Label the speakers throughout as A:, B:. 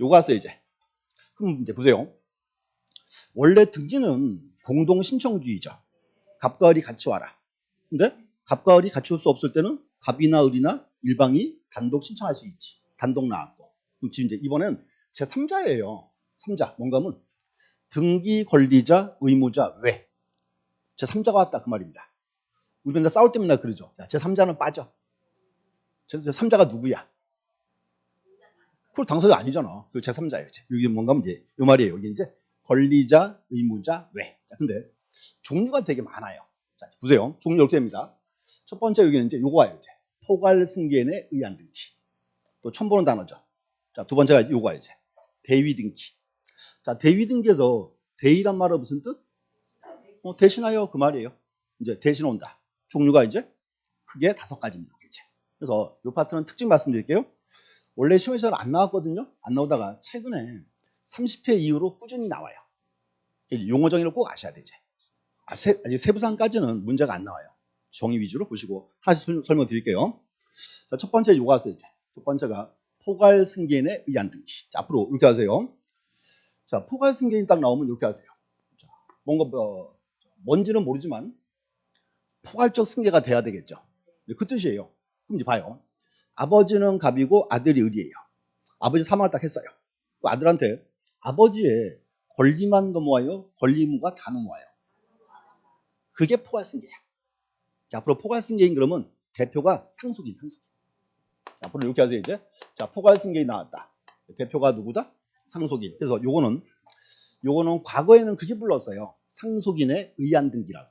A: 요거 왔어요 이제. 그럼 이제 보세요. 원래 등기는 공동 신청주의죠. 갑과 을이 같이 와라. 근데 갑과 을이 같이 올 수 없을 때는 갑이나 을이나 일방이 단독 신청할 수 있지. 단독 나왔고. 그럼 지금 이제 이번엔 제 3자예요. 3자. 뭔가 하면 등기 권리자, 의무자, 외. 제 3자가 왔다 그 말입니다. 우리 맨날 싸울 때 맨날 그러죠. 제 3자는 빠져. 제 3자가 누구야? 그걸 당사자 아니잖아. 그 제 3자예요. 이게 뭔가 하면 이제 이 말이에요. 이게 이제 권리자, 의무자, 외. 자, 근데 종류가 되게 많아요. 자, 보세요. 종류 이렇게 됩니다. 첫 번째 여기는 이제 요거 와요. 이제 포괄 승계인의 의안 등기. 또 처음 보는 단어죠. 자, 두 번째가 요거 이제 대위 등기. 자, 대위 등기에서 대위란 말은 무슨 뜻? 대신하여 그 말이에요. 이제 대신 온다. 종류가 이제 크게 5가지입니다. 이제. 그래서 이 파트는 특징 말씀드릴게요. 원래 시험에서 잘 안 나왔거든요. 안 나오다가 최근에 30회 이후로 꾸준히 나와요. 용어 정의를 꼭 아셔야 되지. 아직 세부사항까지는 문제가 안 나와요. 정의 위주로 보시고 하나씩 설명드릴게요. 자, 첫 번째 요거 왔어요. 이제. 첫 번째가 포괄 승계인의 의안 등기. 자, 앞으로 이렇게 하세요. 자, 포괄 승계인 딱 나오면 이렇게 하세요. 자, 뭔가 뭔지는 모르지만 포괄적 승계가 돼야 되겠죠. 그 뜻이에요. 그럼 이제 봐요. 아버지는 갑이고 아들이 을이에요. 아버지 사망을 딱 했어요. 그 아들한테 아버지의 권리만 넘어와요? 권리 의무가 다 넘어와요? 그게 포괄 승계야. 앞으로 포괄 승계인 그러면 대표가 상속인. 자, 앞으로 이렇게 하세요 이제. 자, 포괄 승계인 나왔다. 대표가 누구다? 상속인. 그래서 요거는 과거에는 그게 불렀어요. 상속인의 의안 등기라고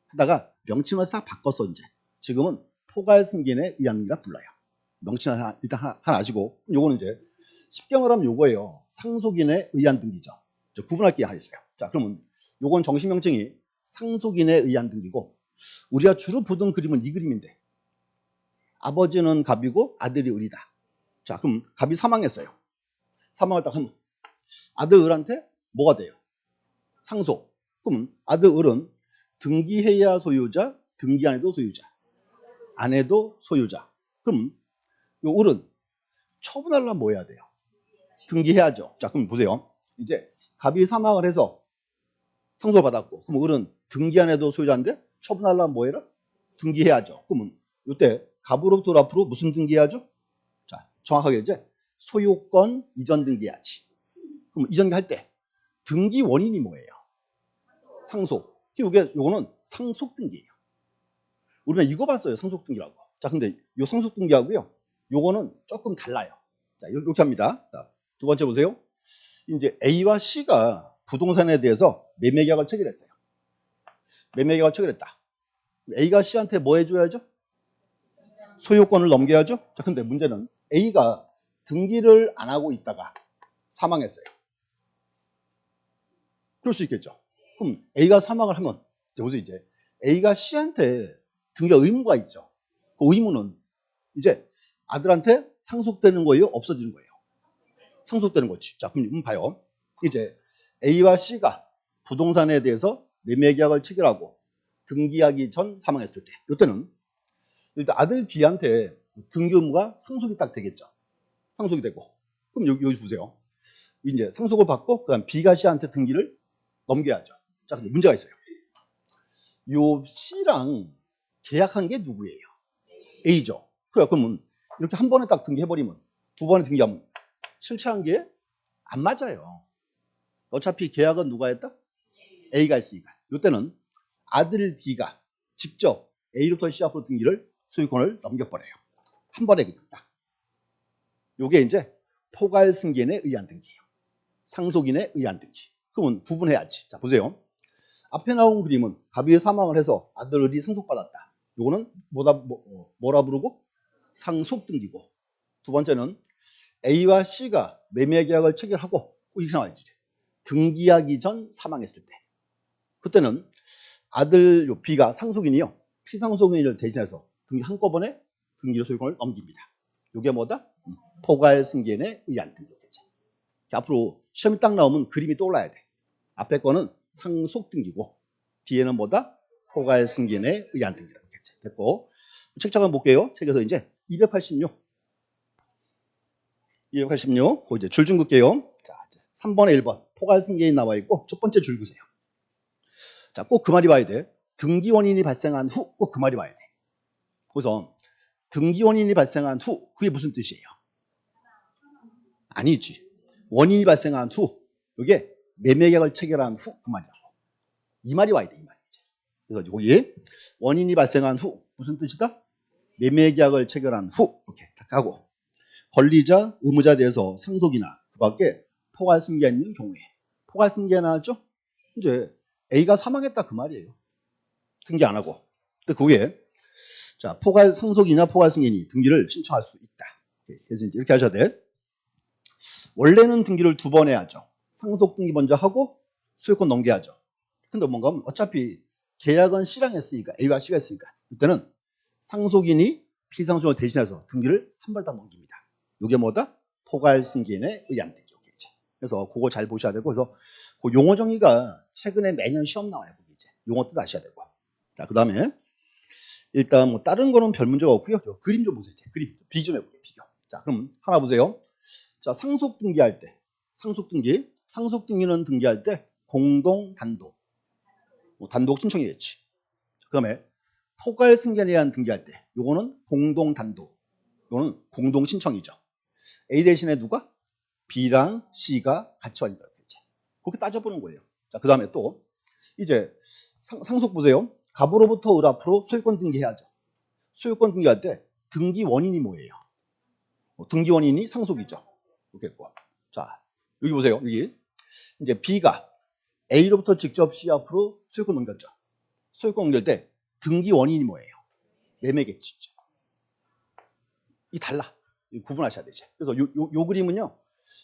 A: 하다가 명칭을 싹 바꿨어 이제. 지금은 포괄 승계인의 의안 등기라 불러요. 명칭 일단 하나 아시고, 요거는 이제 쉽게 말하면 요거예요. 상속인의 의안 등기죠. 구분할 게 하나 있어요. 자, 그러면 요건 정식 명칭이 상속인의 의안 등기고, 우리가 주로 보던 그림은 이 그림인데, 아버지는 갑이고 아들이 을이다. 자, 그럼 갑이 사망했어요. 사망을 딱 하면 아들 을한테 뭐가 돼요? 상속. 그럼 아들 을은 등기해야 소유자, 등기 안 해도 소유자, 안 해도 소유자. 그럼 요 을은 처분하려면 뭐 해야 돼요? 등기해야죠. 자, 그럼 보세요. 이제 갑이 사망을 해서 상속을 받았고, 그럼 을은 등기 안 해도 소유자인데 처분하려면 뭐 해라? 등기해야죠. 그러면 이때 갑으로부터 앞으로 무슨 등기해야죠? 자, 정확하게 이제 소유권 이전 등기해야지. 그럼 이전 할 때 등기 원인이 뭐예요? 상속. 요거는 상속 등기예요. 우리가 이거 봤어요. 상속 등기라고. 자, 근데 요 상속 등기하고요, 요거는 조금 달라요. 자, 이렇게 합니다. 자, 두 번째 보세요. 이제 A와 C가 부동산에 대해서 매매 계약을 체결했어요. 매매 계약을 체결했다. A가 C한테 뭐 해줘야죠? 소유권을 넘겨야죠. 자, 근데 문제는 A가 등기를 안 하고 있다가 사망했어요. 그럴 수 있겠죠. 그럼 A가 사망을 하면 보세요. 이제 A가 C한테 등기가 의무가 있죠. 그 의무는 이제 아들한테 상속되는 거예요? 없어지는 거예요? 상속되는 거지. 자, 그럼 봐요. 이제 A와 C가 부동산에 대해서 매매 계약을 체결하고 등기하기 전 사망했을 때, 이때는 일단 아들 B한테 등기 의무가 상속이 딱 되겠죠. 상속이 되고. 그럼 여기 보세요. 이제 상속을 받고 그다음 B가 C한테 등기를 넘겨야죠. 자, 근데 문제가 있어요. 요 C랑 계약한 게 누구예요? A죠. 그러면 이렇게 한 번에 딱 등기해버리면 두 번에 등기하면 실체한 게 안 맞아요. 어차피 계약은 누가 했다? A가 했으니까. 이때는 아들 B가 직접 A로부터 C 앞으로 등기를 소유권을 넘겨버려요. 한 번에 그냥 딱. 요게 이제 포괄 승계인의 의안 등기예요. 상속인의 의안 등기. 그러면 구분해야지. 자, 보세요. 앞에 나온 그림은 갑이 사망을 해서 아들 을이 상속받았다. 요거는 뭐라 부르고? 상속 등기고. 두 번째는 A와 C가 매매 계약을 체결하고 이렇게 나와야지. 등기하기 전 사망했을 때. 그때는 아들 B가 상속인이요. 피상속인을 대신해서 등기 한꺼번에 등기로 소유권을 넘깁니다. 이게 뭐다? 포괄 승계인의 의안 등기겠죠. 앞으로 시험이 딱 나오면 그림이 떠올라야 돼. 앞에 거는 상속 등기고 뒤에는 뭐다? 포괄 승계인의 의안 등기라고 했겠죠. 됐고, 책 잠깐 볼게요. 책에서 이제 286. 286. 그 이제 줄 좀 긋게요. 자, 3번에 1번 포괄승계인 나와 있고 첫 번째 줄 그세요. 자, 꼭 그 말이 와야 돼. 등기 원인이 발생한 후 꼭 그 말이 와야 돼. 그래서 등기 원인이 발생한 후 그게 무슨 뜻이에요? 아니지. 원인이 발생한 후 이게 매매계약을 체결한 후 그 말이라고. 이 말이 와야 돼. 이 말이지. 그래서 거기 원인이 발생한 후 무슨 뜻이다? 매매계약을 체결한 후 이렇게 딱 하고 권리자, 의무자에 대해서 상속이나 그 밖에 포괄승계가 있는 경우에 포괄승계가 나왔죠? 이제 A가 사망했다 그 말이에요. 등기 안 하고. 근데 그게 자 포괄 상속이나 포괄승계니 등기를 신청할 수 있다. 그래서 이렇게 하셔야 돼. 원래는 등기를 2번 해야죠. 상속 등기 먼저 하고 소유권 넘겨야죠. 근데 뭔가 하면 어차피 계약은 C랑 했으니까 A와 C가 했으니까 이때는 상속인이 피상속을 대신해서 등기를 한 번 딱 넘깁니다. 이게 뭐다? 포괄승계인에 의한 등기. 그래서 그거 잘 보셔야 되고 그래서 그 용어 정의가 최근에 매년 시험 나와요. 거기 이제 용어 뜻 아셔야 되고. 자, 그다음에 일단 뭐 다른 거는 별 문제가 없고요. 그림 좀 보세요. 그림 비교 좀 해볼게요. 비교. 자, 그럼 하나 보세요. 자, 상속 등기할 때 상속 등기는 등기할 때 공동 단독 단독 신청이겠지. 그다음에 포괄 승계에 대한 등기할 때 요거는 공동 단독 요거는 공동 신청이죠. A 대신에 누가? B랑 C가 같이 완료가 되겠지. 그렇게 따져보는 거예요. 자, 그 다음에 또 이제 상속 보세요. 갑으로부터 을 앞으로 소유권 등기해야죠. 소유권 등기할 때 등기 원인이 뭐예요? 등기 원인이 상속이죠. 그렇겠고. 자, 여기 보세요. 여기 이제 B가 A로부터 직접 C 앞으로 소유권 넘겼죠. 소유권 넘길 때 등기 원인이 뭐예요? 매매겠지. 이 달라. 구분하셔야 되지. 그래서 요 그림은요.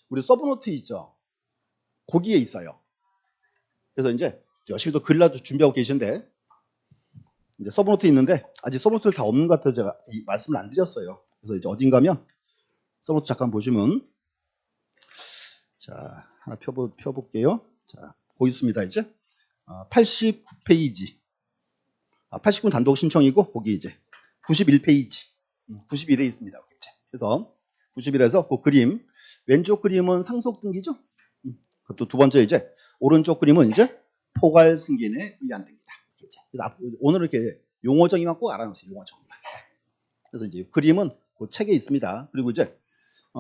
A: 우리 서브노트 있죠. 거기에 있어요. 그래서 이제 열심히 또 글라도 준비하고 계신데 이제 서브노트 있는데 아직 서브노트를 다 없는 것 같아서 제가 말씀을 안 드렸어요. 그래서 이제 어딘가면 서브노트 잠깐 보시면 자 하나 펴볼게요. 자 거기 있습니다. 이제 89페이지 89는 단독 신청이고 거기 이제 91페이지 91에 있습니다. 그래서 91에서 그 그림 왼쪽 그림은 상속 등기죠. 그것도 두 번째 이제 오른쪽 그림은 이제 포괄 승계인에 의한 등기다. 그래서 오늘 이렇게 용어 정의만 꼭 알아놓으세요. 용어 정의. 그래서 이제 그림은 그 책에 있습니다. 그리고 이제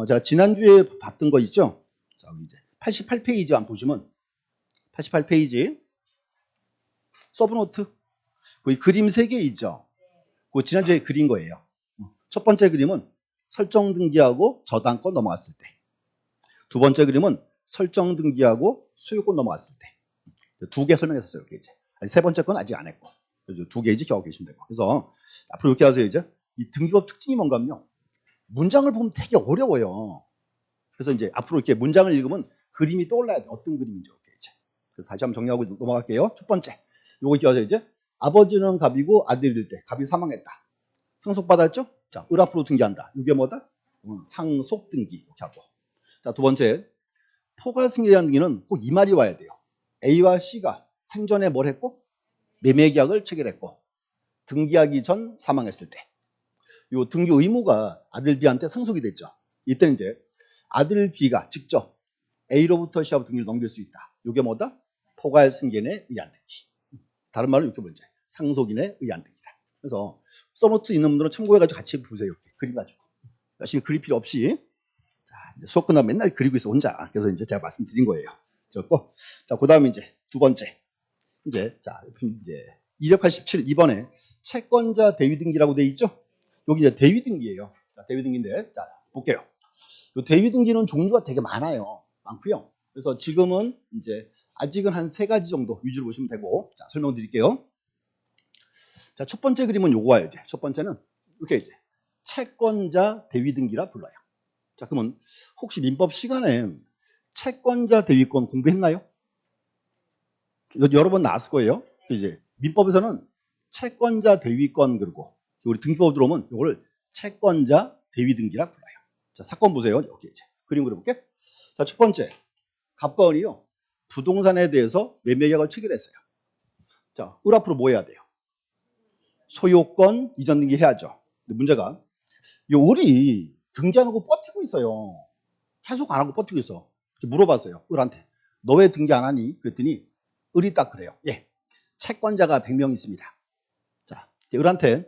A: 제가 지난주에 봤던 거 있죠. 자, 이제 88페이지 안 보시면 88페이지 서브노트 거기 그림 3개 있죠. 그 지난주에 그린 거예요. 첫 번째 그림은 설정 등기하고 저당권 넘어갔을 때. 두 번째 그림은 설정 등기하고 소유권 넘어갔을 때. 2개 설명했었어요. 이렇게 이제. 세 번째 건 아직 안 했고. 2개 이제 기억하고 계시면 되고. 그래서 앞으로 이렇게 하세요. 이제 이 등기법 특징이 뭔가 하면요. 문장을 보면 되게 어려워요. 그래서 이제 앞으로 이렇게 문장을 읽으면 그림이 떠올라야 돼. 어떤 그림인지. 이렇게 이제. 그래서 다시 한번 정리하고 넘어갈게요. 첫 번째. 요거 기억하세요. 이제 아버지는 갑이고 아들이 될 때 갑이 사망했다. 상속받았죠? 자, 을 앞으로 등기한다. 이게 뭐다? 상속 등기. 이렇게 하고. 자, 두 번째. 포괄승계에 대한 등기는 꼭 이 말이 와야 돼요. A와 C가 생전에 뭘 했고? 매매계약을 체결했고 등기하기 전 사망했을 때 이 등기 의무가 아들 B한테 상속이 됐죠. 이때는 이제 아들 B가 직접 A로부터 C하고 등기를 넘길 수 있다. 이게 뭐다? 포괄승계인에 의한 등기. 다른 말로 이렇게 보죠. 상속인에 의한 등기다. 그래서 서브노트 있는 분들은 참고해가지고 같이 보세요. 이렇게 그림 가지고 열심히 그릴 필요 없이 수업 끝나면 맨날 그리고 있어 혼자. 그래서 이제 제가 말씀드린 거예요. 적고 자 그다음에 이제 두 번째 이제 자 이제 287 이번에 채권자 대위 등기라고 돼 있죠. 여기 이제 대위 등기예요. 자, 대위 등기인데 자 볼게요. 요 대위 등기는 종류가 되게 많아요. 많고요. 그래서 지금은 이제 아직은 한 3가지 정도 위주로 보시면 되고 자 설명드릴게요. 자 첫 번째 그림은 요거 와요. 이제 첫 번째는 이렇게 이제 채권자 대위 등기라 불러요. 자, 그러면 혹시 민법 시간에 채권자 대위권 공부했나요? 여러 번 나왔을 거예요. 이제 민법에서는 채권자 대위권 그리고 우리 등기법 들어오면 이거를 채권자 대위 등기라 불러요. 자, 사건 보세요. 여기 이제 그림 그려볼게. 자, 첫 번째 갑과 을이요 부동산에 대해서 매매계약을 체결했어요. 자, 을 앞으로 뭐 해야 돼요? 소유권 이전 등기 해야죠. 근데 문제가 이 을이 등기 안 하고 버티고 있어요. 계속 안 하고 버티고 있어. 물어봤어요. 을한테. 너 왜 등기 안 하니? 그랬더니 을이 딱 그래요. 예. 채권자가 100명 있습니다. 자, 을한테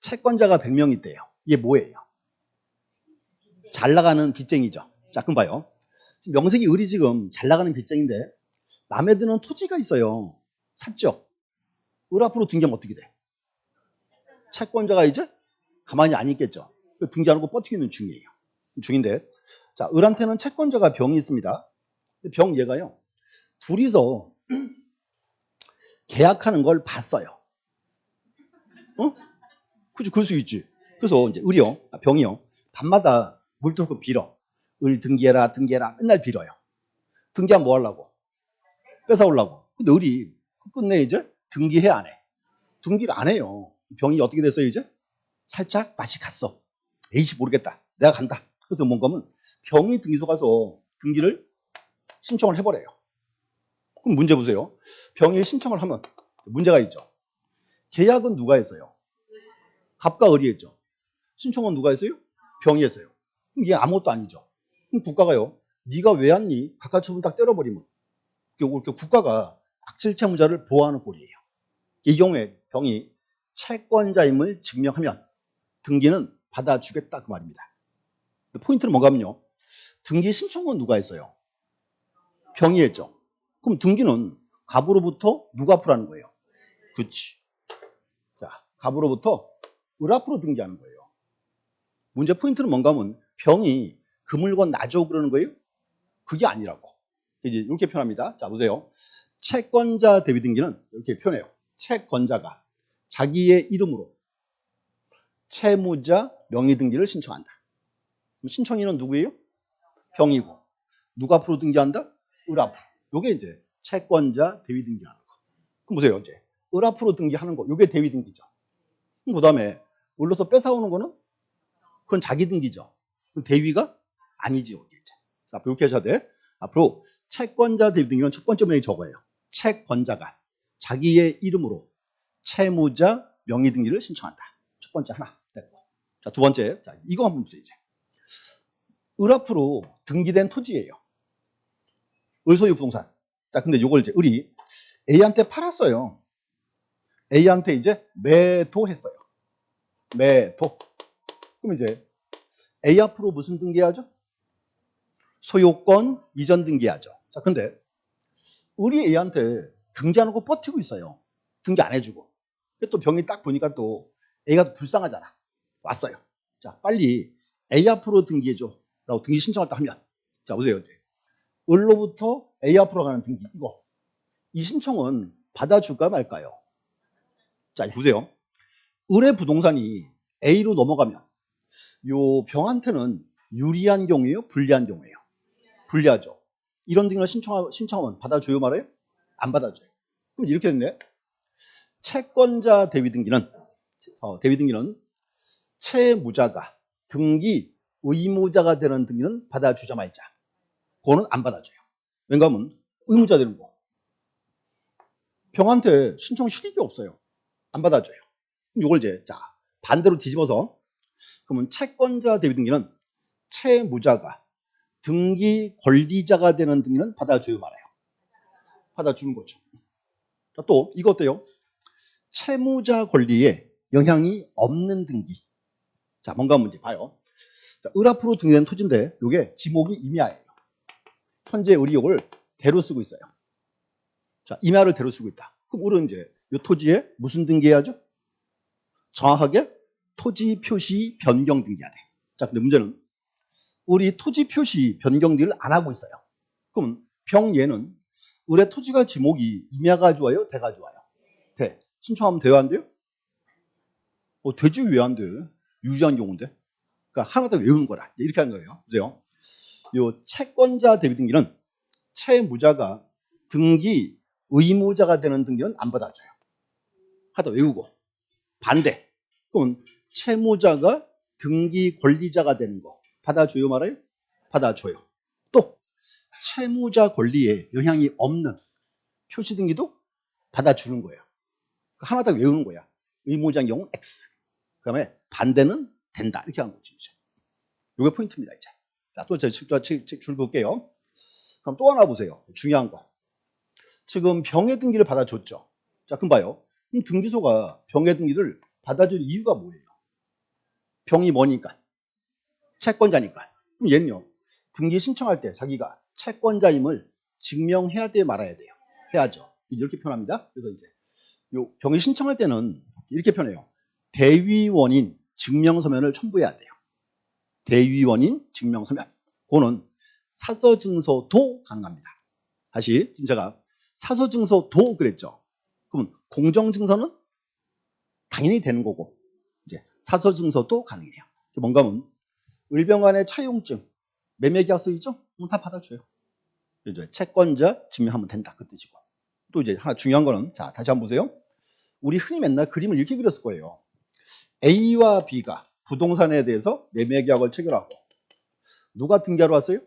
A: 채권자가 100명 있대요. 이게 뭐예요? 잘 나가는 빚쟁이죠. 자, 그럼 봐요. 명색이 을이 지금 잘 나가는 빚쟁인데 마음에 드는 토지가 있어요. 샀죠? 을 앞으로 등기하면 어떻게 돼? 채권자가 이제 가만히 안 있겠죠. 등기 안 하고 버티고 있는 중이에요. 중인데, 자, 을한테는 채권자가 병이 있습니다. 병 얘가요. 둘이서 계약하는 걸 봤어요. 어? 그치, 그럴 수 있지. 그래서 이제 을이요, 병이요. 밤마다 물 들고 빌어. 을 등기해라, 등기해라. 맨날 빌어요. 등기하면 뭐 하려고? 뺏어오려고. 근데 을이 끝내 이제 등기해 안 해. 등기를 안 해요. 병이 어떻게 됐어요, 이제? 살짝 맛이 갔어. 에이씨, 모르겠다. 내가 간다. 그래서 뭔가 하면 병이 등기소 가서 등기를 신청을 해버려요. 그럼 문제 보세요. 병이 신청을 하면 문제가 있죠. 계약은 누가 했어요? 갑과 을이 했죠. 신청은 누가 했어요? 병이 했어요. 그럼 이게 아무것도 아니죠. 그럼 국가가요. 네가 왜 왔니? 각하처분 딱 때려버리면 이렇게 국가가 악질 채무자를 보호하는 꼴이에요. 이 경우에 병이 채권자임을 증명하면 등기는 받아주겠다 그 말입니다. 포인트는 뭔가면요. 등기 신청은 누가 했어요? 병이 했죠. 그럼 등기는 갑으로부터 누가 앞으로 하는 거예요? 그렇지. 자, 갑으로부터 을 앞으로 등기하는 거예요. 문제 포인트는 뭔가 하면 병이 그 물건 놔줘 그러는 거예요? 그게 아니라고. 이제 이렇게 표현합니다. 자, 보세요. 채권자 대위 등기는 이렇게 표현해요. 채권자가 자기의 이름으로 채무자 명의 등기를 신청한다. 그럼 신청인은 누구예요? 병이고. 누가 앞으로 등기한다? 을 앞으로. 요게 이제 채권자 대위 등기하는 거. 그럼 보세요. 이제 을 앞으로 등기하는 거. 요게 대위 등기죠. 그 다음에 을로서 뺏어오는 거는 그건 자기 등기죠. 그건 대위가 아니지요. 이제. 자, 이렇게 하셔야 돼. 앞으로 채권자 대위 등기는 첫 번째 문항이 저거예요. 채권자가 자기의 이름으로 채무자 명의 등기를 신청한다. 첫 번째 하나 됐고. 자, 두 번째. 자, 이거 한번 보세요. 이제. 을 앞으로 등기된 토지예요. 을 소유 부동산. 자, 근데 요걸 이제 을이 A한테 팔았어요. A한테 이제 매도했어요. 매도. 그럼 이제 A 앞으로 무슨 등기하죠? 소유권 이전 등기하죠. 자, 근데 을이 A한테 등기 안 하고 버티고 있어요. 등기 안 해주고. 또 병이 딱 보니까 또 A가 불쌍하잖아. 왔어요. 자, 빨리 A 앞으로 등기해줘. 라고 등기 신청을 딱 하면. 자, 보세요. 을로부터 A 앞으로 가는 등기. 이거. 이 신청은 받아줄까 말까요? 자, 보세요. 을의 부동산이 A로 넘어가면 요 병한테는 유리한 경우예요? 불리한 경우예요? 불리하죠. 이런 등을 신청하면 받아줘요 말아요? 안 받아줘요. 그럼 이렇게 됐네. 채권자 대위 등기는 채무자가 등기 의무자가 되는 등기는 받아주자 말자. 그거는 안 받아줘요. 왜냐하면 의무자 되는 거. 병한테 신청 실익이 없어요. 안 받아줘요. 그럼 이걸 이제 자 반대로 뒤집어서 그러면 채권자 대위 등기는 채무자가 등기 권리자가 되는 등기는 받아줘요 말아요. 받아주는 거죠. 자, 또 이거 어때요? 채무자 권리에 영향이 없는 등기. 자, 뭔가 문제 봐요. 자, 을 앞으로 등기된 토지인데 이게 지목이 임야예요. 현재 을이 이걸 대로 쓰고 있어요. 자, 임야를 대로 쓰고 있다. 그럼 을은 이제 이 토지에 무슨 등기해야죠? 정확하게 토지 표시 변경 등기해야 돼. 자, 근데 문제는 우리 토지 표시 변경 등기를 안 하고 있어요. 그럼 병얘는 을의 토지가 지목이 임야가 좋아요? 대가 좋아요? 대. 신청하면 돼요? 안 돼요? 되지 왜 안 돼? 유지한 경우인데. 그러니까 하나 더 외우는 거라. 이렇게 하는 거예요. 보세요. 요 채권자 대위 등기는 채무자가 등기 의무자가 되는 등기는 안 받아줘요. 하나 더 외우고. 반대. 그럼 채무자가 등기 권리자가 되는 거 받아줘요 말아요? 받아줘요. 또 채무자 권리에 영향이 없는 표시 등기도 받아주는 거예요. 하나 더 외우는 거야. 의무자인 경우 X. 그 다음에 반대는 된다. 이렇게 하는 거죠. 이게 포인트입니다. 이제. 자, 또 제가 줄 볼게요. 그럼 또 하나 보세요. 중요한 거. 지금 병의 등기를 받아줬죠. 자, 그럼 봐요. 그럼 등기소가 병의 등기를 받아줄 이유가 뭐예요? 병이 뭐니까? 채권자니까. 그럼 얘는요. 등기 신청할 때 자기가 채권자임을 증명해야 돼 말아야 돼요. 해야죠. 이렇게 표현합니다. 그래서 이제 요 병이 신청할 때는 이렇게 표현해요. 대위원인 증명서면을 첨부해야 돼요. 대위원인 증명서면. 그거는 사서증서도 가능합니다. 다시 지금 제가 사서증서도 그랬죠. 그러면 공정증서는 당연히 되는 거고 이제 사서증서도 가능해요. 뭔가 하면 을병간의 차용증, 매매계약서 있죠? 다 받아줘요. 이제 채권자 증명하면 된다 그 뜻이고. 또 이제 하나 중요한 거는 자 다시 한번 보세요. 우리 흔히 맨날 그림을 이렇게 그렸을 거예요. A와 B가 부동산에 대해서 매매계약을 체결하고 누가 등기하러 왔어요?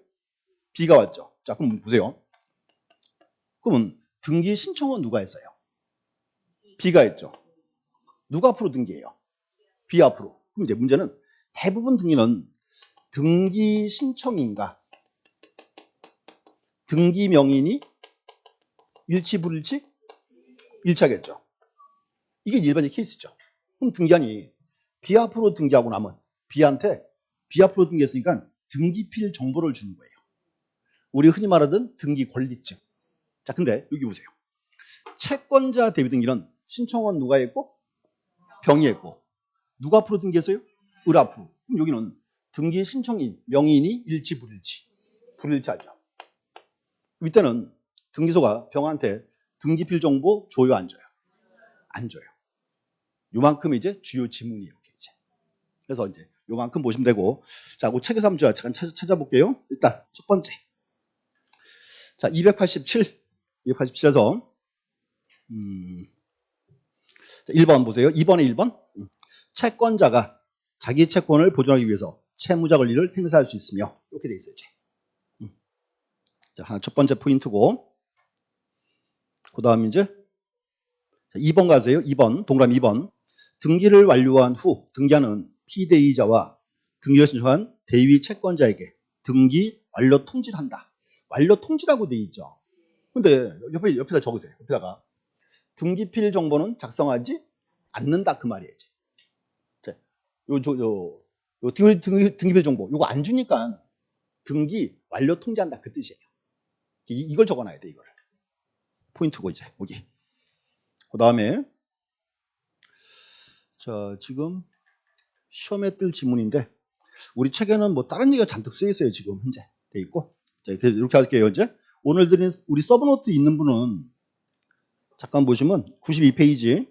A: B가 왔죠. 자 그럼 보세요. 그러면 등기 신청은 누가 했어요? B가 했죠. 누가 앞으로 등기해요? B 앞으로. 그럼 이제 문제는 대부분 등기는 등기 신청인가 등기 명인이 일치 불일치? 일치하겠죠. 이게 일반적 케이스죠. 그럼 등기한이 B 앞으로 등기하고 나면 B한테 B 앞으로 등기했으니까 등기필 정보를 주는 거예요. 우리 흔히 말하던 등기 권리증. 자, 근데 여기 보세요. 채권자 대위 등기는 신청은 누가 했고? 병이 했고. 누가 앞으로 등기했어요? 을 앞으로. 그럼 여기는 등기 신청인, 명인이 일치 불일치. 불일치하죠. 이때는 등기소가 병한테 등기필 정보 줘요, 안 줘요? 안 줘요. 요만큼 이제 주요 지문이에요. 이제. 그래서 이제 요만큼 보시면 되고, 자, 그 책에서 한번 잠깐 찾아볼게요. 일단 첫 번째. 자, 287에서 1번 보세요. 2번에 1번. 채권자가 자기 채권을 보존하기 위해서 채무자 권리를 행사할 수 있으며 이렇게 돼 있어요. 이제. 자, 하나 첫 번째 포인트고, 그 다음 이제 2번 가세요. 2번 동그라미 2번. 등기를 완료한 후 등기하는 피대의자와 등기를 신청한 대위 채권자에게 등기 완료 통지를 한다. 완료 통지라고 돼 있죠. 근데 옆에다 적으세요. 옆에다가 등기필 정보는 작성하지 않는다 그 말이에요. 자, 등기필 정보 요거 안 주니까 등기 완료 통지한다 그 뜻이에요. 이걸 적어놔야 돼 이거를. 포인트고 이제 여기. 그 다음에 자 지금 시험에 뜰 지문인데 우리 책에는 뭐 다른 얘기가 잔뜩 쓰여 있어요. 지금 현재 돼 있고. 자, 그래서 이렇게 할게요. 이제 오늘 드린 우리 서브노트 있는 분은 잠깐 보시면 92페이지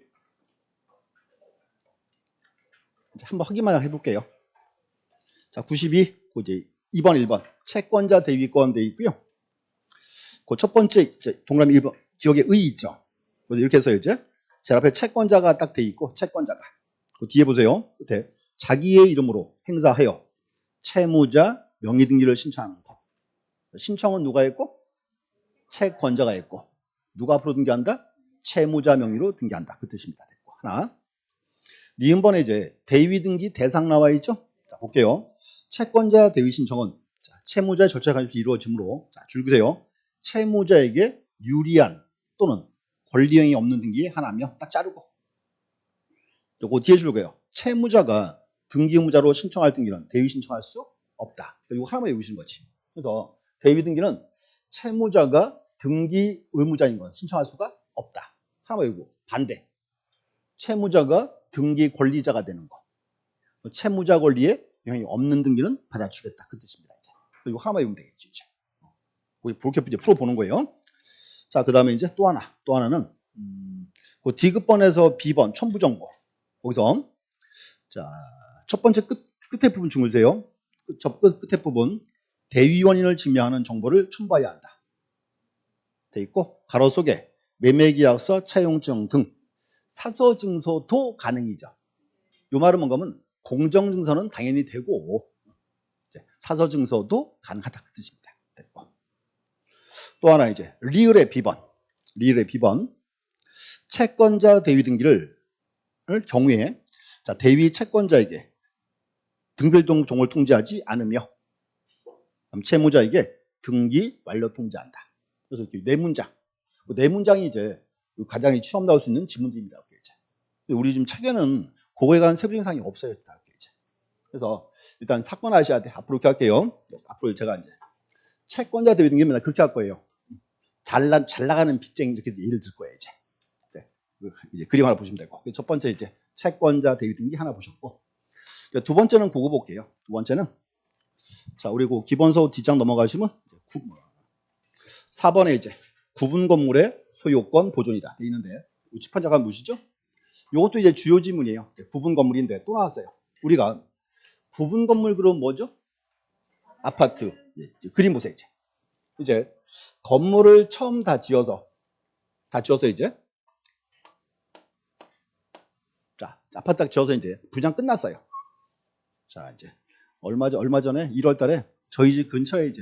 A: 한번 확인만 해볼게요. 자, 92 이제 2번 1번 채권자 대위권 돼 있고요. 그 첫 번째 동그라미 1번 기억에 의 있죠. 이렇게 해서 이제 제 앞에 채권자가 딱 돼 있고 채권자가 그 뒤에 보세요. 끝에 자기의 이름으로 행사하여 채무자 명의 등기를 신청하는 것. 신청은 누가 했고? 채권자가 했고. 누가 앞으로 등기한다? 채무자 명의로 등기한다. 그 뜻입니다. 됐고. 하나. 니은번에 이제 대위 등기 대상 나와 있죠? 자, 볼게요. 채권자 대위 신청은 채무자의 절차에 관해서 이루어지므로 자, 줄 그세요. 채무자에게 유리한 또는 권리행위 없는 등기 하나며 딱 자르고. 요거 뒤에 줄게요. 채무자가 등기 의무자로 신청할 등기는 대위 신청할 수 없다. 이거 하나만 외우시는 거지. 그래서 대위 등기는 채무자가 등기 의무자인 건 신청할 수가 없다. 하나만 외우고 반대. 채무자가 등기 권리자가 되는 거. 채무자 권리에 영향이 없는 등기는 받아주겠다. 그 뜻입니다. 이제. 이거 하나만 외우면 되겠죠. 이제. 그렇게 이제 풀어보는 거예요. 자, 그 다음에 이제 또 하나는 그 D급번에서 B번 첨부정보. 거기서 자, 첫 번째 끝에 부분 주무세요. 끝에 부분 대위원인을 증명하는 정보를 첨부해야 한다. 돼 있고 가로 속에 매매계약서, 차용증 등 사서증서도 가능이죠. 요 말은 뭔가 하면 공정증서는 당연히 되고 사서증서도 가능하다 그 뜻입니다. 됐고. 또 하나 이제 리을의 B번 채권자 대위 등기를 경우에 자, 대위 채권자에게 등필 종을 통지하지 않으며 그럼 채무자에게 등기 완료 통지한다. 그래서 이렇게 네 문장. 네 문장이 이제 가장 시험 나올 수 있는 지문들입니다. 이렇게 이제. 우리 지금 책에는 그거에 관한 세부적인 사항이 없어요. 이렇게 이제. 그래서 일단 사건 아셔야 돼. 앞으로 이렇게 할게요. 앞으로 제가 이제 채권자 대비 등기 맨날 그렇게 할 거예요. 잘 나가는 빚쟁이 이렇게 예를 들 거예요. 이제. 네. 이제 그림 하나 보시면 되고. 첫 번째 이제 채권자 대비 등기 하나 보셨고. 두 번째는 그거 볼게요. 두 번째는 자, 우리 그 기본서 뒷장 넘어가시면 4번에 이제 구분 건물의 소유권 보존이다. 돼 있는데 집판자가 무엇이죠? 이것도 이제 주요 지문이에요. 구분 건물인데 또 나왔어요. 우리가 구분 건물 그럼 뭐죠? 아파트. 그림 보세요. 이제 건물을 처음 다 지어서 이제 자, 아파트 딱 지어서 이제 분양 끝났어요. 자, 이제 얼마 전에 1월 달에 저희 집 근처에 이제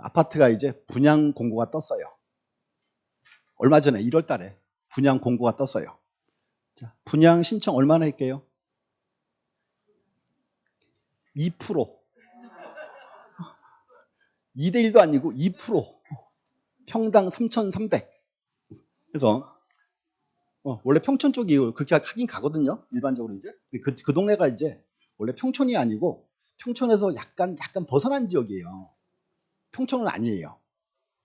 A: 아파트가 이제 분양 공고가 떴어요. 얼마 전에 1월 달에 분양 공고가 떴어요. 자, 분양 신청 얼마나 할게요? 2%. 2대1도 아니고 2%. 평당 3,300. 그래서 원래 평촌 쪽이 그렇게 하긴 가거든요. 일반적으로 이제. 그 동네가 이제 원래 평촌이 아니고 평촌에서 약간 벗어난 지역이에요. 평촌은 아니에요.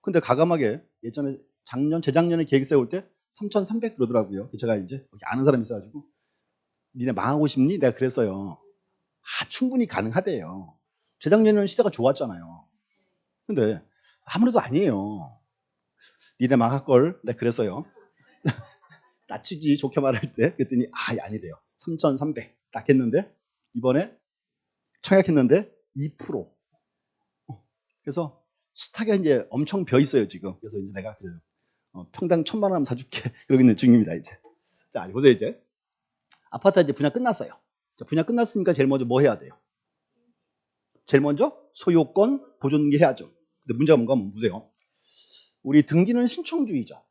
A: 근데 가감하게 예전에 재작년에 계획세 올 때 3,300 그러더라고요. 제가 이제 아는 사람이 있어가지고 니네 망하고 싶니? 내가 그랬어요. 충분히 가능하대요. 재작년에는 시세가 좋았잖아요. 근데 아무래도 아니에요. 니네 망할 걸 내가 그랬어요. 낮추지 좋게 말할 때 그랬더니 아니래요. 3,300 딱 했는데 이번에 청약했는데 2%. 그래서 숱하게 이제 엄청 벼 있어요 지금. 그래서 이제 내가 그래요. 평당 1,000만 원 사줄게 그러고 있는 중입니다 이제. 자 보세요 이제 아파트 이제 분양 끝났어요. 자, 분양 끝났으니까 제일 먼저 뭐 해야 돼요? 제일 먼저 소유권 보존등기 해야죠. 근데 문제가 뭔가 한번 보세요. 우리 등기는 신청주의죠.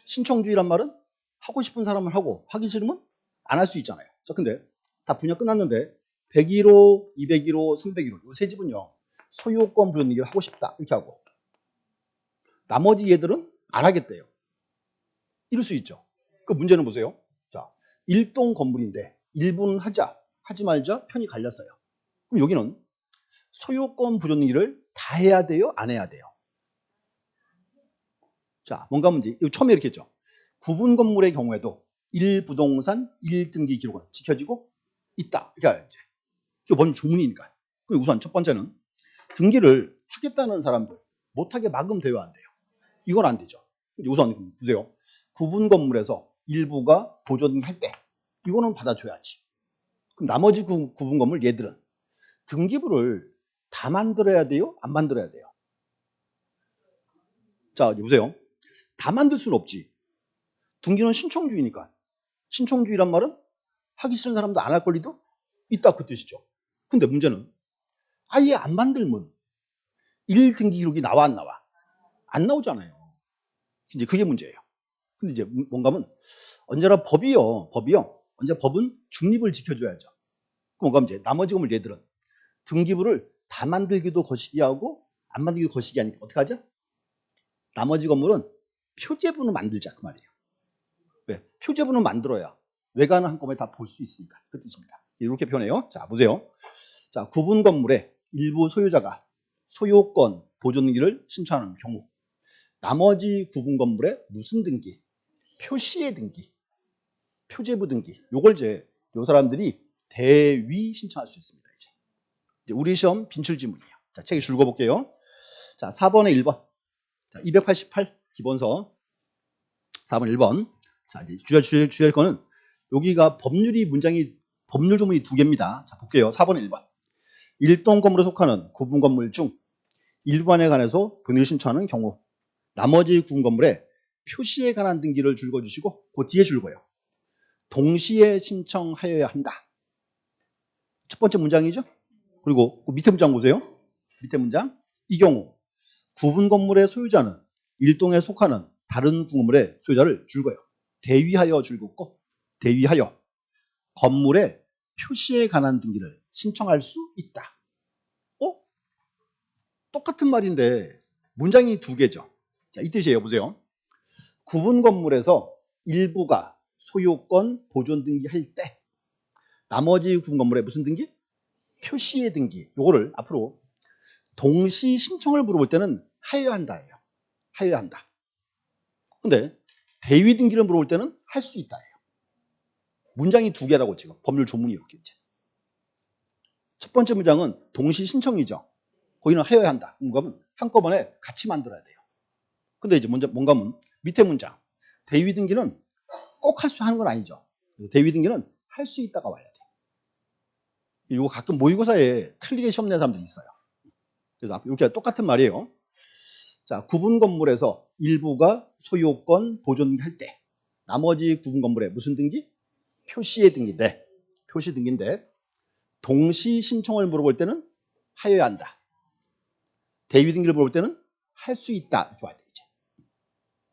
A: 신청주의란 말은 하고 싶은 사람은 하고 하기 싫으면 안 할 수 있잖아요. 자, 근데 다 분양 끝났는데 101호, 201호, 301호 이 세 집은요. 소유권 보존등기를 하고 싶다 이렇게 하고 나머지 얘들은 안 하겠대요. 이럴 수 있죠. 그 문제는 보세요. 자, 일동 건물인데 일부는 하지 말자 편이 갈렸어요. 그럼 여기는 소유권 보존등기를 다 해야 돼요? 안 해야 돼요? 자, 뭔가 문제. 이거 처음에 이렇게 했죠. 구분 건물의 경우에도 1부동산 1등기 기록은 지켜지고 있다. 이렇게 해야지. 이게 뭔 조문이니까. 그럼 우선 첫 번째는 등기를 하겠다는 사람들 못하게 막으면 돼요, 안 돼요? 이건 안 되죠. 우선 보세요. 구분 건물에서 일부가 보존할 때 이거는 받아줘야지. 그럼 나머지 구분 건물 얘들은 등기부를 다 만들어야 돼요? 안 만들어야 돼요? 자, 보세요. 다 만들 수는 없지. 등기는 신청주의니까. 신청주의란 말은 하기 싫은 사람도 안 할 권리도 있다 그 뜻이죠. 근데 문제는 아예 안 만들면 1등기 기록이 나와 안 나와? 안 나오잖아요. 이제 그게 문제예요. 근데 이제 뭔가 하면 언제나 법이요. 언제 법은 중립을 지켜줘야죠. 뭔가 이제 나머지 건물 얘들은 등기부를 다 만들기도 거시기하고 안 만들기도 거시기 하니까 어떻게 하죠? 나머지 건물은 표제부는 만들자 그 말이에요. 왜? 표제부는 만들어야 외관을 한꺼번에 다 볼 수 있으니까 그 뜻입니다. 이렇게 표현해요. 자 보세요. 자 구분 건물의 일부 소유자가 소유권 보존등기를 신청하는 경우 나머지 구분 건물의 무슨 등기? 표시의 등기, 표제부 등기. 요걸 이제 요 사람들이 대위 신청할 수 있습니다. 이제 우리 시험 빈출지문이에요. 자 책에 줄 읽어볼게요. 자 4번에 1번. 자 288 기본서 4번 1번. 자 이제 주의할 거는 여기가 법률 조문이 두 개입니다. 자 볼게요. 4번에 1번. 일동 건물에 속하는 구분 건물 중 일부안에 관해서 변호를 신청하는 경우 나머지 구분 건물에 표시에 관한 등기를 줄거주시고 그 뒤에 줄거요. 동시에 신청하여야 한다. 첫 번째 문장이죠. 그리고 그 밑에 문장 보세요. 밑에 문장. 이 경우 구분 건물의 소유자는 일동에 속하는 다른 구분 건물의 소유자를 줄거요. 대위하여 줄긋고 대위하여 건물의 표시에 관한 등기를 신청할 수 있다. 똑같은 말인데 문장이 두 개죠. 자, 이 뜻이에요. 보세요. 구분 건물에서 일부가 소유권 보존 등기할 때 나머지 구분 건물에 무슨 등기? 표시의 등기. 요거를 앞으로 동시 신청을 물어볼 때는 하여야 한다예요. 하여야 한다. 근데 대위 등기를 물어볼 때는 할 수 있다예요. 문장이 두 개라고 지금 법률 조문이 이렇게 이제. 첫 번째 문장은 동시 신청이죠. 거기는 하여야 한다. 그러면 한꺼번에 같이 만들어야 돼요. 근데 이제 먼저 뭔가 하면 밑에 문장 대위 등기는 꼭 할 수 하는 건 아니죠. 대위 등기는 할 수 있다가 와야 돼. 이거 가끔 모의고사에 틀리게 시험 낸 사람들이 있어요. 그래서 이렇게 똑같은 말이에요. 자, 구분 건물에서 일부가 소유권 보존 등기 할 때 나머지 구분 건물에 무슨 등기? 표시의 등기인데, 표시 등기인데 동시 신청을 물어볼 때는 하여야 한다. 대위 등기를 물어볼 때는 할 수 있다. 이렇게 와야 되죠.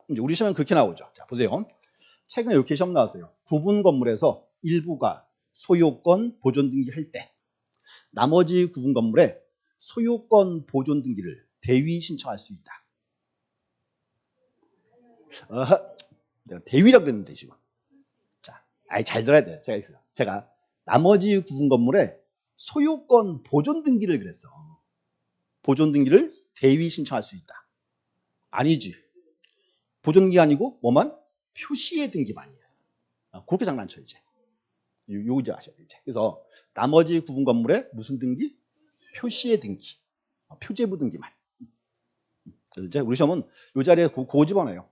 A: 이제 우리 시험은 그렇게 나오죠. 자, 보세요. 최근에 이렇게 시험 나왔어요. 구분 건물에서 일부가 소유권 보존 등기 할 때 나머지 구분 건물에 소유권 보존 등기를 대위 신청할 수 있다. 내가 대위라 그랬는데 지금. 자, 잘 들어야 돼. 제가 나머지 구분 건물에 소유권 보존 등기를 그랬어. 보존 등기를 대위 신청할 수 있다. 아니지. 보존 등기가 아니고 뭐만? 표시의 등기만이야. 그렇게 장난쳐 이제. 요 이제 아셔야 돼 이제. 그래서 나머지 구분 건물에 무슨 등기? 표시의 등기. 표제부 등기만. 그래서 이제 우리 시험은 이 자리에 그거 집어넣어요.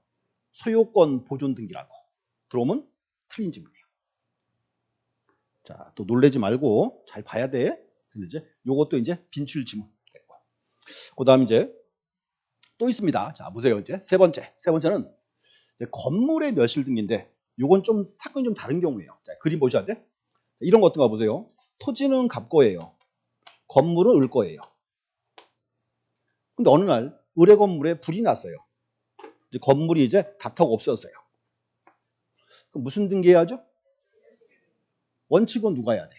A: 소유권 보존 등기라고. 들어오면 틀린 지문이에요. 자, 또 놀래지 말고 잘 봐야 돼. 근데 이제 요것도 이제 빈출 지문 됐고. 그다음 이제 또 있습니다. 자, 보세요. 이제 세 번째는 이제 건물의 멸실 등기인데 요건 좀 사건이 좀 다른 경우예요. 자, 그림 보셔야 돼. 이런 거 어떤 거 보세요. 토지는 갑거예요. 건물은 을거예요. 근데 어느 날 을의 건물에 불이 났어요. 이제 건물이 이제 다 타고 없어졌어요. 그럼 무슨 등기해야죠? 원칙은 누가 해야 돼?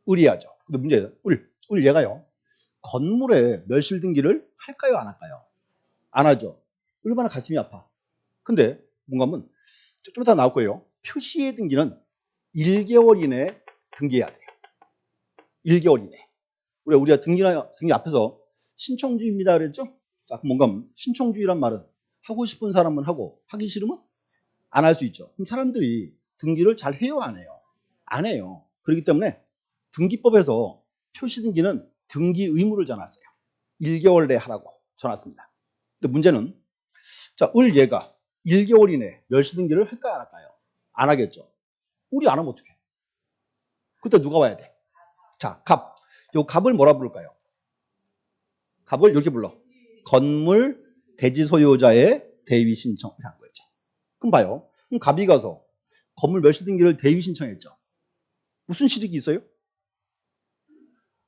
A: 을이 해야죠. 근데 문제는 을 얘가요. 건물에 멸실 등기를 할까요? 안 할까요? 안 하죠. 얼마나 가슴이 아파. 근데 뭔가 하면 좀 이따 나올 거예요. 표시의 등기는 1개월 이내에 등기해야 돼요. 1개월 이내. 우리가 등기 앞에서 신청주의입니다 그랬죠? 자, 뭔가 하면 신청주의란 말은 하고 싶은 사람은 하고 하기 싫으면 안 할 수 있죠. 그럼 사람들이 등기를 잘 해요? 안 해요? 안 해요. 그렇기 때문에 등기법에서 표시 등기는 등기 의무를 정놨어요. 1개월 내에 하라고 정놨습니다. 근데 문제는 자, 얘가 1개월 이내에 멸시 등기를 할까요? 안 할까요? 안 하겠죠. 우리 안 하면 어떡해? 그때 누가 와야 돼? 자, 갑. 요 갑을 뭐라 부를까요? 갑을 이렇게 불러. 건물 대지 소유자의 대위 신청을 한 거죠. 그럼 봐요. 그럼 갑이 가서 건물 멸시 등기를 대위 신청했죠. 무슨 실익이 있어요?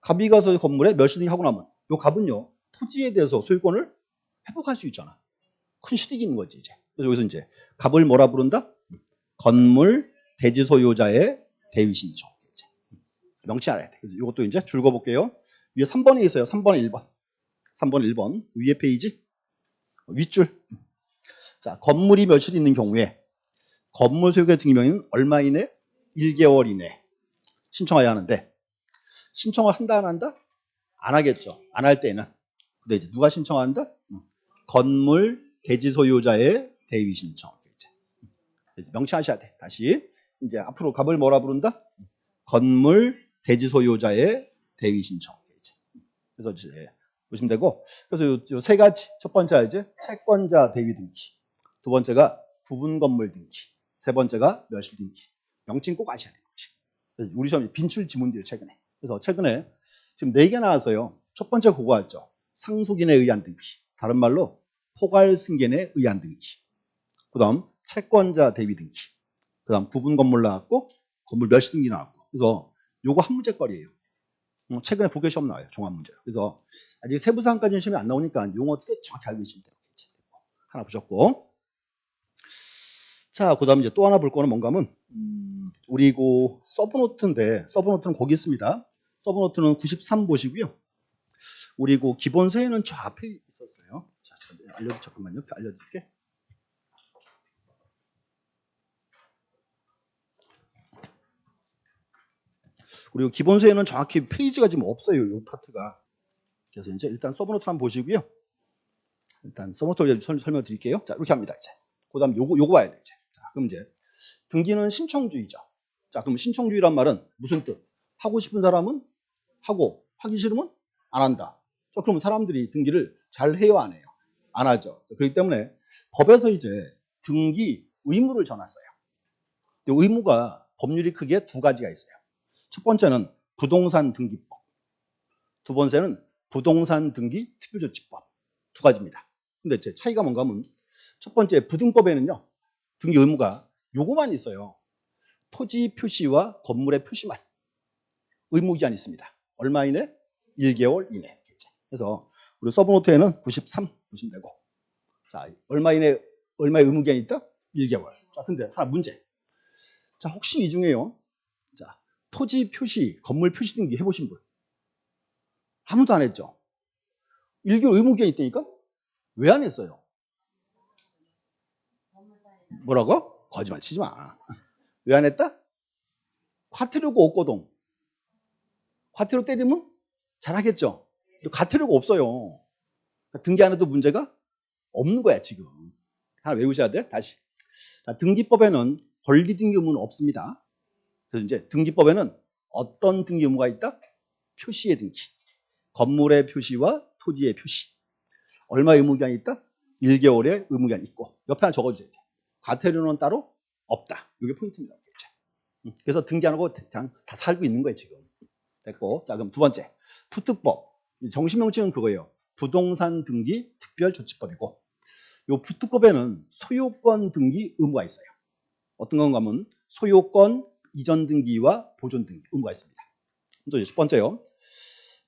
A: 갑이 가서 건물에 멸시 등기 하고 나면 요 갑은요 토지에 대해서 소유권을 회복할 수 있잖아. 큰 실익이 있는 거지 이제. 그래서 여기서 이제 갑을 뭐라 부른다? 건물 대지 소유자의 대위 신청. 명치 알아야 돼. 그래서 이것도 이제 줄 거볼게요. 위에 3번에 있어요. 3번에 1번. 3번 1번 위에 페이지 윗줄. 자, 건물이 멸실이 있는 경우에 건물 소유권 등기명의는 얼마 이내? 1개월 이내 신청해야 하는데 신청을 한다 안 한다? 안 하겠죠. 안 할 때는. 근데 이제 누가 신청한다? 건물 대지 소유자의 대위 신청. 명시하셔야 돼. 다시 이제 앞으로 갑을 뭐라 부른다? 건물 대지 소유자의 대위 신청. 그래서 이제 보시면 되고, 그래서 요 세 가지. 첫 번째가 이제 채권자 대위 등기, 두 번째가 구분 건물 등기, 세 번째가 멸실 등기. 명칭 꼭 아셔야 돼요. 우리 시험이 빈출 지문들이에요 최근에. 그래서 최근에 지금 4개 나왔어요. 첫 번째 그거 왔죠. 상속인에 의한 등기. 다른 말로 포괄 승계인에 의한 등기. 그다음 채권자 대위 등기. 그다음 구분 건물 나왔고 건물 멸실 등기 나왔고. 그래서 요거 한 문제거리예요. 최근에 보기 시험 나와요. 종합 문제. 그래서 아직 세부 사항까지는 시험이 안 나오니까 용어 뜻 정확히 알고 계시면 돼요. 하나 보셨고. 자, 그다음 이제 또 하나 볼 거는 뭔가 하면 우리 서브노트인데 서브노트는 거기 있습니다. 서브노트는 93 보시고요. 우리 그 기본서에는 저 앞에 있었어요. 자, 잠깐만요. 알려드릴게. 그리고 기본서에는 정확히 페이지가 지금 없어요. 이 파트가. 그래서 이제 일단 서브노트 한번 보시고요. 일단 서브노트 설명드릴게요. 자, 이렇게 합니다. 이제. 그 다음 요거 봐야 돼. 이제. 자, 그럼 이제 등기는 신청주의죠. 자, 그럼 신청주의란 말은 무슨 뜻? 하고 싶은 사람은 하고, 하기 싫으면 안 한다. 자, 그럼 사람들이 등기를 잘 해요, 안 해요? 안 하죠. 그렇기 때문에 법에서 이제 등기 의무를 정했어요. 의무가 법률이 크게 두 가지가 있어요. 첫 번째는 부동산 등기법. 두 번째는 부동산 등기 특별조치법. 두 가지입니다. 근데 이제 차이가 뭔가 하면 첫 번째 부등법에는요. 등기 의무가 요거만 있어요. 토지 표시와 건물의 표시만. 의무 기한이 있습니다. 얼마 이내? 1개월 이내. 그래서 우리 서브노트에는 93 보시면 되고. 자, 얼마의 의무 기한이 있다? 1개월. 자, 근데 하나 문제. 자, 혹시 이 중에요. 자, 토지 표시, 건물 표시 등기 해보신 분? 아무도 안 했죠? 1개월 의무 기한이 있다니까? 왜 안 했어요? 뭐라고? 거짓말 치지 마. 왜 안 했다? 과태료가 없거든. 과태료 때리면 잘하겠죠? 과태료가 없어요. 등기 안 해도 문제가 없는 거야, 지금. 하나 외우셔야 돼, 다시. 자, 등기법에는 권리 등기 의무는 없습니다. 그래서 이제 등기법에는 어떤 등기 의무가 있다? 표시의 등기. 건물의 표시와 토지의 표시. 얼마 의무기한이 있다? 1개월의 의무기한이 있고. 옆에 하나 적어주세요. 과태료는 따로 없다. 이게 포인트입니다. 그래서 등기 안 하고 그냥 다 살고 있는 거예요, 지금. 됐고. 자, 그럼 두 번째. 푸특법. 정식 명칭은 그거예요. 부동산 등기 특별조치법이고. 이 푸특법에는 소유권 등기 의무가 있어요. 어떤 건가 하면 소유권 이전 등기와 보존 등기 의무가 있습니다. 또 이제 첫 번째요.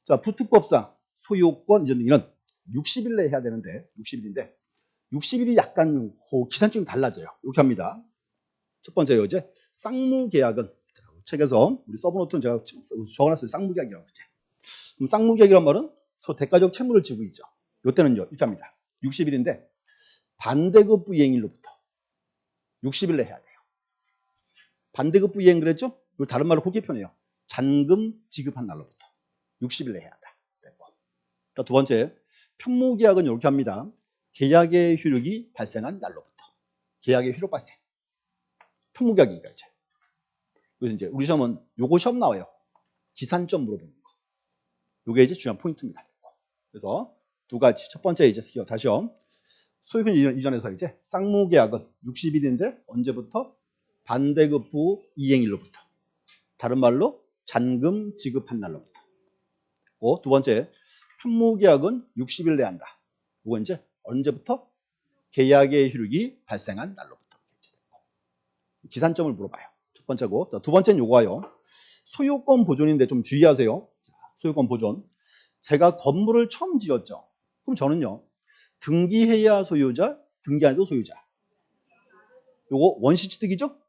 A: 자, 푸특법상 소유권 이전 등기는 60일 내에 해야 되는데 60일인데 60일이 약간 기산점이 달라져요. 이렇게 합니다. 첫 번째요. 이제 쌍무계약은 책에서 우리 서브노트는 제가 적어놨어요. 쌍무계약이라고. 그럼 쌍무계약이란 말은 서로 대가적 채무를 지고 있죠. 이때는요. 이렇게 합니다. 60일인데 반대급부 이행일로부터 60일 내에 해야 돼요. 반대급부 이행 그랬죠? 이걸 다른 말로 그렇게 표현해요. 잔금 지급한 날로부터 60일 내에 해야 한다. 두 번째, 편무계약은 이렇게 합니다. 계약의 효력이 발생한 날로부터. 계약의 효력 발생. 편무계약이니까 이제. 그래서 이제 우리 시험은 요거 시험 나와요. 기산점 물어보는 거. 요게 이제 중요한 포인트입니다. 그래서 두 가지. 첫 번째 이제 다시요. 소유권 이전에서 이제 쌍무계약은 60일인데 언제부터? 반대급부 이행일로부터. 다른 말로 잔금 지급한 날로부터. 두 번째, 편무계약은 60일 내에 한다. 이거 이제 언제부터? 계약의 효력이 발생한 날로부터. 기산점을 물어봐요. 첫 번째고. 두 번째는 요거예요. 소유권 보존인데 좀 주의하세요. 소유권 보존. 제가 건물을 처음 지었죠. 그럼 저는요. 등기해야 소유자, 등기 안 해도 소유자. 요거 원시 취득이죠?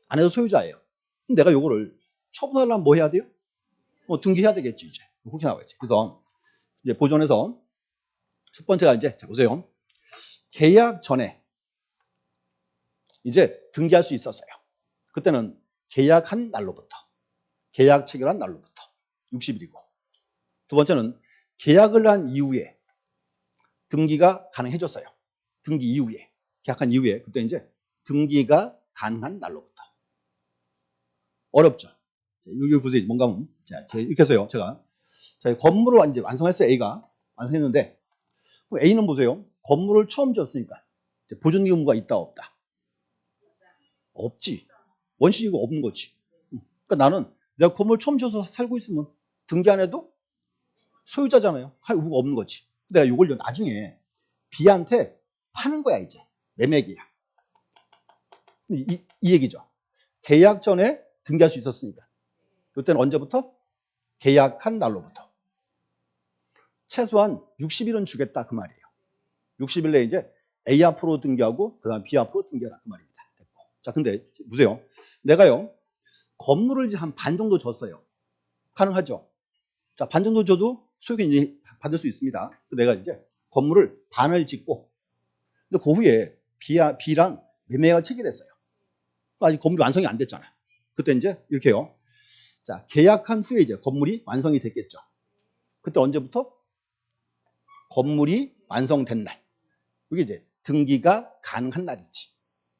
A: 안 해도 소유자예요. 그럼 내가 요거를 처분하려면 뭐 해야 돼요? 등기해야 되겠지, 이제. 그렇게 나와야지. 그래서 이제 보존에서 첫 번째가 이제, 자, 보세요. 계약 전에 이제 등기할 수 있었어요. 그때는 계약한 날로부터, 계약 체결한 날로부터 60일이고. 두 번째는 계약을 한 이후에 등기가 가능해졌어요. 등기 이후에, 계약한 이후에, 그때 이제 등기가 가능한 날로부터. 어렵죠? 여기 보세요. 뭔가 하면. 자, 이렇게 해서요. 제가 건물을 이제 완성했어요. A가. 완성했는데, A는 보세요. 건물을 처음 지었으니까. 보존 의무가 있다, 없다? 없지. 원시이고 없는 거지. 그러니까 나는 내가 건물 처음 지어서 살고 있으면 등기 안 해도 소유자잖아요. 할 의무가 없는 거지. 내가 이걸 나중에 B한테 파는 거야, 이제. 매매계약. 이 얘기죠. 계약 전에 등기할 수 있었으니까. 이때는 언제부터? 계약한 날로부터. 최소한 60일은 주겠다, 그 말이에요. 60일 내에 이제 A 앞으로 등기하고 그 다음 B 앞으로 등기하라, 그 말입니다. 됐고. 자, 근데 보세요. 내가요, 건물을 이제 한 반 정도 줬어요. 가능하죠? 자, 반 정도 줘도 소유권이 받을 수 있습니다. 내가 이제 건물을 반을 짓고, 근데 그 후에 B랑 매매계약을 체결했어요. 아직 건물이 완성이 안 됐잖아요. 그때 이제 이렇게 해요. 자, 계약한 후에 이제 건물이 완성이 됐겠죠. 그때 언제부터? 건물이 완성된 날. 이게 이제 등기가 가능한 날이지.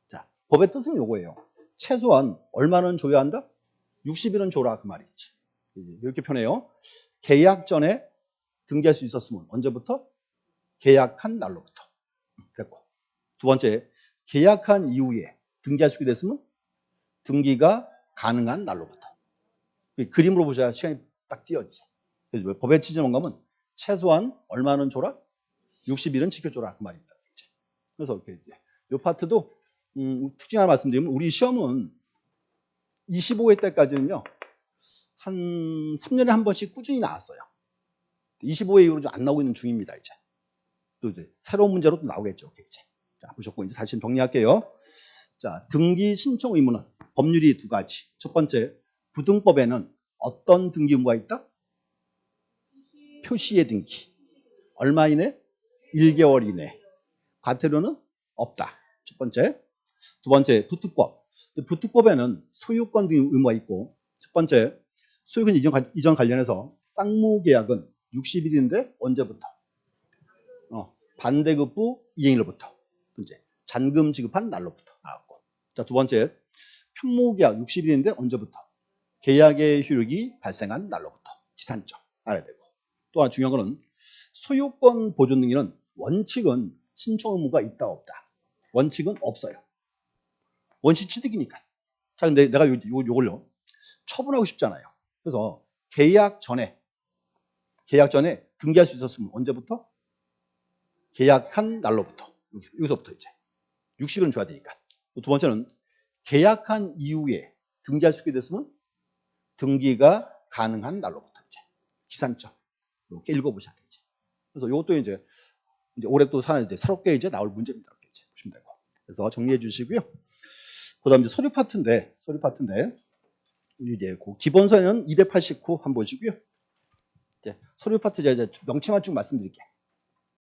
A: 자, 법의 뜻은 요거예요. 최소한 얼마는 줘야 한다? 60일은 줘라 그 말이지. 이렇게 표현해요. 계약 전에 등기할 수 있었으면 언제부터? 계약한 날로부터. 됐고. 두 번째, 계약한 이후에 등기할 수 있게 됐으면 등기가 가능한 날로부터. 그림으로 보셔야 시간이 딱 띄어지죠. 그래서 법의 취지는 뭔가 하면 최소한 얼마는 줘라? 60일은 지켜줘라 그 말입니다. 그래서 이 파트도 특징 하나 말씀드리면 우리 시험은 25회 때까지는요 한 3년에 한 번씩 꾸준히 나왔어요. 25회 이후로 좀 안 나오고 있는 중입니다. 이제 또 이제 새로운 문제로 또 나오겠죠. 이제 자 보셨고 이제 다시 정리할게요. 자, 등기 신청 의무는 법률이 두 가지. 첫 번째, 부등법에는 어떤 등기 의무가 있다? 표시의 등기. 얼마 이내? 1개월 이내. 과태료는 없다. 첫 번째. 두 번째, 부특법. 부특법에는 소유권 등기 의무가 있고, 첫 번째, 소유권 이전 관련해서 쌍무계약은 60일인데 언제부터? 반대급부 이행일로부터. 이제 잔금 지급한 날로부터 나왔고. 자, 두 번째, 편무계약 60일인데 언제부터? 계약의 효력이 발생한 날로부터. 기산점 알아야 되고. 또 하나 중요한 거는 소유권 보존 등기는 원칙은 신청 의무가 있다 없다. 원칙은 없어요. 원칙 취득이니까. 자, 근데 내가 요걸요 처분하고 싶잖아요. 그래서 계약 전에 등기할 수 있었으면 언제부터? 계약한 날로부터. 여기서부터 이제 60일은 줘야 되니까. 두 번째는 계약한 이후에 등기할 수 있게 됐으면 등기가 가능한 날로부터 이제 기산점 이렇게 읽어보셔야 되지. 그래서 이것도 이제 올해 또 이제 새롭게 이제 나올 문제입니다. 이렇게 이제 보시면 되고. 그래서 정리해 주시고요. 그다음 이제 서류 파트인데 이제 그 기본서에는 289 한번 보시고요. 이제 서류 파트 제가 명칭만 쭉 말씀드릴게요.